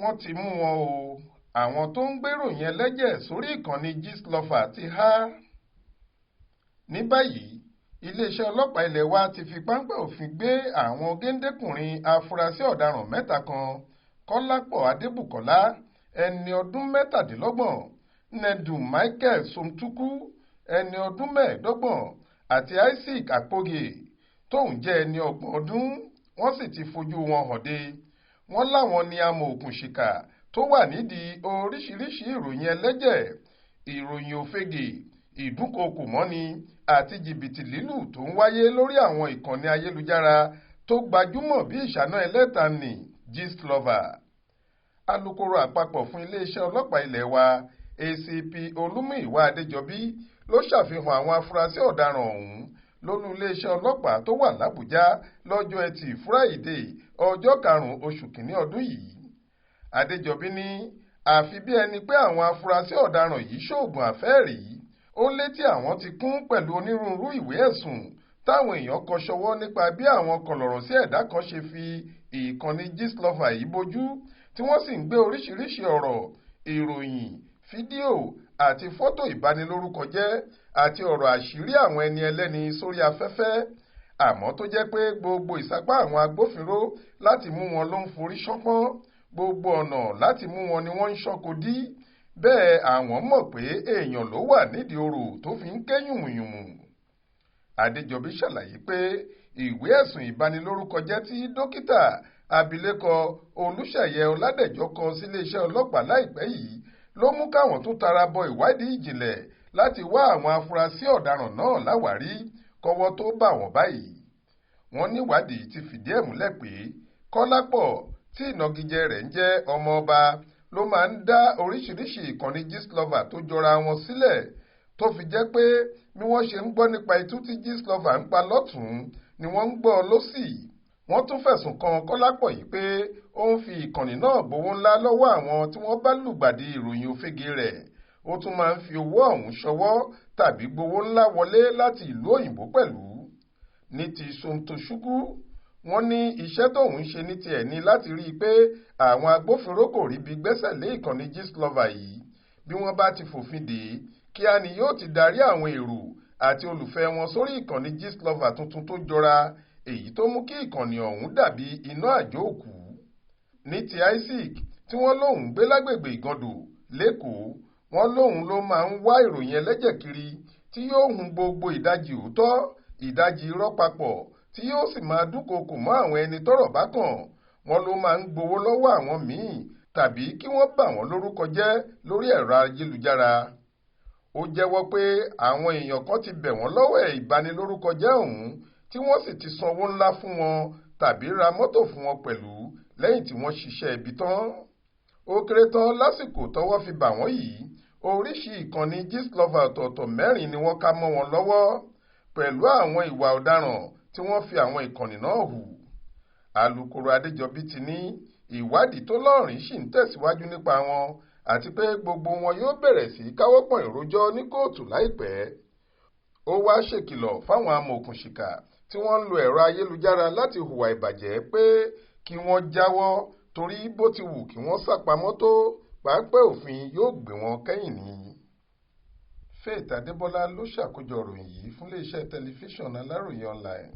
wọ́n ti mú wọn o. Àwọn tó ń gbéròyìn ẹlẹ́jẹ̀ sórí ìkànnì Gistlover ti há. Ní báyìí iléeṣẹ́ ọlọ́pàá ilẹ̀ wa ti fi páńpẹ́ òfin gbé àwọn géńdékùnrin afurasí ọ̀daràn mẹ́ta kan: Kọ́lápọ̀ Adébùkọ́lá ẹni ọdún 27, Nedum Michael Somtuku ẹni ọdún 25 àti Isaac Akpoghe tóun jẹ́ ẹni 30 ọdún. Wọ́n sì ti fojú wọn hànde. Wọ́n láwọn ni amòòkùnṣìkà tó wà nídìí oríṣiríṣi ìròyìn ẹlẹ́jẹ̀, ìròyìn òfegè, ìdúnkookò mọ́ni àti jìbìtì lílù tó ń wáyé lórí àwọn ìkànnì ayélujára tó gbajúmọ̀ bí ìṣáná ẹlẹ́ta ní Gistlover. Alukoro àpapọ̀ fún iléeṣẹ́ ọlọ́pàá ilẹ̀ wa ACP Olúmúyìwá Adéjọbí ló ṣàfihàn àwọn afurasí ọ̀daràn ọ̀hún lólú iléeṣẹ́ ọlọ́pàá tó wà l'Àbújá lọ́jọ́ Ẹtì Friday ọjọ́ 5 oṣù kìíní ọdún yìí. Adéjọbí ní àfi bí ẹni pé àwọn afurasí ọ̀daràn yìí ṣoògùn àfẹ́ẹ̀rí. Ó létí àwọn ti kún pẹ̀lú onírúurú ìwé ẹ̀sùn táwọn èèyàn kọ ṣọwọ́ nípa bí àwọn kọlọ̀rọ̀ sí ẹ̀dá kan ṣe fi ìkànnì Gistlover yìí bojú, tí wọ́n sì ń gbé oríṣiríṣi ọ̀rọ̀, ìròyìn, fídíò àti fọ́tò ìbanilórúkọ jẹ́ àti ọ̀rọ̀ àṣírí àwọn ẹni ẹlẹ́ni sórí afẹ́fẹ́. Àmọ́ tó jẹ́ pé gbogbo ìsapá àwọn agbófinró láti mú wọn ló ń forí ṣánpọ́n, gbogbo ọ̀nà láti mú wọn ni wọ́n ń ṣọ́kò dí. Bẹ́ẹ̀ àwọn mọ̀ pé èèyàn ló wà nídìí orò tó fi ń ké yùmùyùmù. Adéjọbí ṣàlàyé pé ìwé ẹ̀sùn ìbanilórúkọjẹ́ tí dókítà abilékọ Olúṣèyẹ Ọládẹ̀jọ kọ síléeṣẹ́ ọlọ́pàá láìpẹ́ yìí ló mú káwọn tó tara bọ ìwádìí ìjìnlẹ̀ láti wá àwọn afurasí ọ̀daràn náà láwárí kọ́wọ́ tó bà wọ́n báyìí. Wọ́n níwádìí ti fìdí ẹ̀ múlẹ̀ pé Kọ́lápọ̀ tí ìnagijẹ rẹ̀ ń jẹ́ ọmọ ọba ló máa ń dá oríṣiríṣi ìkànnì Gistlover tó jọra wọn sílẹ̀, tó fi jẹ́ pé bí wọ́n ṣe ń gbọ́ nípa itú tí Gistlover ń pa lọ́tùn ni wọ́n ń gbọ́ lósì. Wọ́n tún fẹ̀sùn kan Kọ́lápọ̀ yìí pé ó ń fi ìkànnì náà gbowó ńlá lọ́wọ́ àwọn tí wọ́n bá lùgbàdì ìròyìn òfegè rẹ̀. Ó tún máa ń fi owó ọ̀hún ṣọwọ́ tàbí gbowó ńlá wọlé láti ìlú òyìnbó pẹ̀lú. Ní ti Somtochukwu, wọ́n ní iṣẹ́ tóun ṣe ní tiẹ̀ ní láti rí i pé àwọn agbófinró kò ríbi gbẹ́sẹ̀ lé ìkànnì Gistlover yìí. Bí wọ́n bá ti fòfin dè é, kíá ni yóò ti darí àwọn èrò àti olùfẹ́ wọn sórí ìkànnì Gistlover tuntun tó jọra, èyí tó mú kí ìkànnì ọ̀hún dàbí iná àjò òkú. Ní ti Isaac tí wọ́n lóun gbé lágbègbè Ìgàndò lẹ́kọ̀ọ́, wọ́n lóun ló máa ń wá ìròyìn ẹlẹ́jẹ̀ kiri tí yóò hun gbogbo ìdajì òótọ́ ìdajì irọ́ papọ̀, tí yóò sì máa dúnkookò mọ́ àwọn ẹni tọ́rọ̀ bá kàn. Wọ́n ló máa ń gbowó lọ́wọ́ àwọn míì tàbí kí wọ́n bà wọ́n lórúkọ jẹ́ lórí ẹ̀rọ ayélujára. Ó jẹ́wọ́ pé àwọn èèyàn kan ti bẹ̀ wọ́n lọ́wọ́ ìbanilórúkọ jẹ́ ọ̀hún tí wọ́n sì ti sanwó ńlá fún wọn tàbí ra mọ́tò fún wọn pẹ̀lú lẹ́yìn tí wọ́n ṣiṣẹ́ ibi tán. Ó kéré tán lásìkò tọ́wọ́ fi bà wọ́n yìí, oríṣi ìkànnì Gistlover ọ̀tọ̀ọ̀tọ̀ 4 ni wọ́n ká mọ́ wọn lọ́wọ́ pẹ̀lú àwọn ìwà ọ̀daràn tí wọ́n fi àwọn ìkànnì náà hù. Alukoro Adéjọbí ti ní ìwádìí tó lọ́rìn ṣì ń tẹ̀síwájú nípa wọn àti pé gbogbo wọn yóò bẹ̀rẹ̀ sí káwọ́pọ̀n ìrójọ́ ní kóòtù láìpẹ́. Ó wá ṣèkìlọ̀ fáwọn amòòkùnṣìkà tí wọ́n ń lo ẹ̀rọ ayélujára láti hùwà ìbàjẹ́ pé kí wọ́n jáwọ́, torí bó ti wù kí wọ́n sápamọ́ tó, páńpẹ́ òfin yóò gbé wọn kẹ́yìn ni. Faith Adébọ́lá ló ṣàkójọ ìròyìn yìí fún iléeṣẹ́ tẹlifíṣàn Aláròyé online.